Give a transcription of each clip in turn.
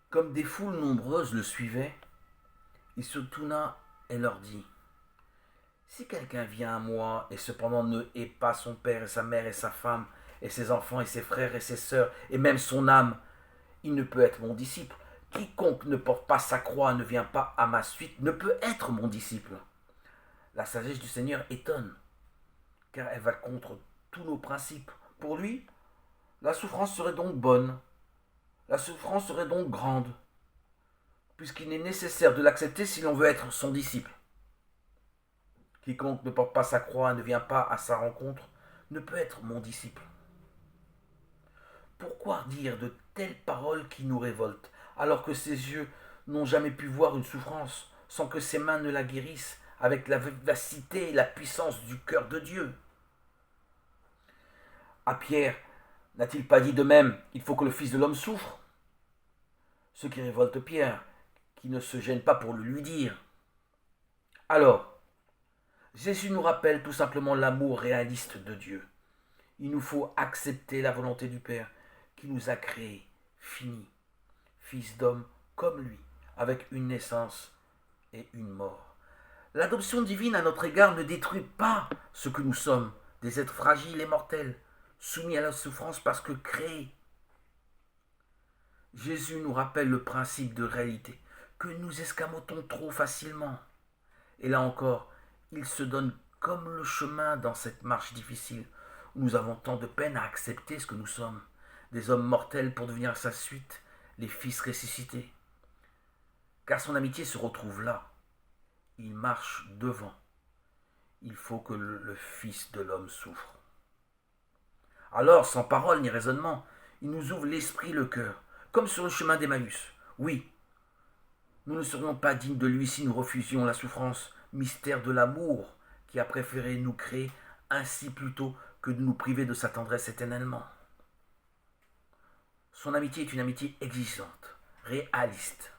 Comme des foules nombreuses le suivaient, il se tourna et leur dit: Si quelqu'un vient à moi et cependant ne hait pas son père et sa mère et sa femme et ses enfants et ses frères et ses sœurs et même son âme, il ne peut être mon disciple. Quiconque ne porte pas sa croix, ne vient pas à ma suite, ne peut être mon disciple. La sagesse du Seigneur étonne, car elle va contre tous nos principes. Pour lui, la souffrance serait donc bonne, la souffrance serait donc grande, puisqu'il est nécessaire de l'accepter si l'on veut être son disciple. Quiconque ne porte pas sa croix, ne vient pas à sa rencontre, ne peut être mon disciple. Pourquoi dire de telles paroles qui nous révoltent, alors que ses yeux n'ont jamais pu voir une souffrance, sans que ses mains ne la guérissent, avec la vivacité et la puissance du cœur de Dieu? À Pierre, n'a-t-il pas dit de même: il faut que le Fils de l'homme souffre? Ce qui révolte Pierre, qui ne se gêne pas pour le lui dire. Alors, Jésus nous rappelle tout simplement l'amour réaliste de Dieu. Il nous faut accepter la volonté du Père qui nous a créés, finis, fils d'homme comme lui, avec une naissance et une mort. L'adoption divine à notre égard ne détruit pas ce que nous sommes, des êtres fragiles et mortels, soumis à la souffrance parce que créés. Jésus nous rappelle le principe de réalité que nous escamotons trop facilement. Et là encore, il se donne comme le chemin dans cette marche difficile où nous avons tant de peine à accepter ce que nous sommes, des hommes mortels pour devenir à sa suite les fils ressuscités. Car son amitié se retrouve là. Il marche devant. Il faut que le Fils de l'homme souffre. Alors, sans parole ni raisonnement, il nous ouvre l'esprit et le cœur, comme sur le chemin d'Emmaüs. Oui, nous ne serions pas dignes de lui si nous refusions la souffrance, mystère de l'amour qui a préféré nous créer ainsi plutôt que de nous priver de sa tendresse éternellement. Son amitié est une amitié exigeante, réaliste.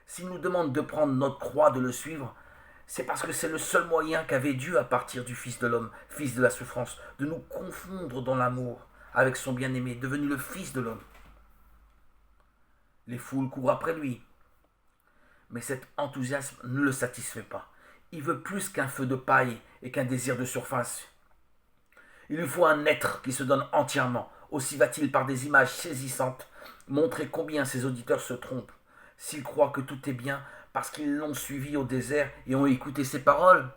S'il nous demande de prendre notre croix, de le suivre, c'est parce que c'est le seul moyen qu'avait Dieu à partir du Fils de l'homme, Fils de la souffrance, de nous confondre dans l'amour avec son bien-aimé, devenu le Fils de l'homme. Les foules courent après lui, mais cet enthousiasme ne le satisfait pas. Il veut plus qu'un feu de paille et qu'un désir de surface. Il lui faut un être qui se donne entièrement. Aussi va-t-il, par des images saisissantes, montrer combien ses auditeurs se trompent, s'ils croient que tout est bien parce qu'ils l'ont suivi au désert et ont écouté ses paroles.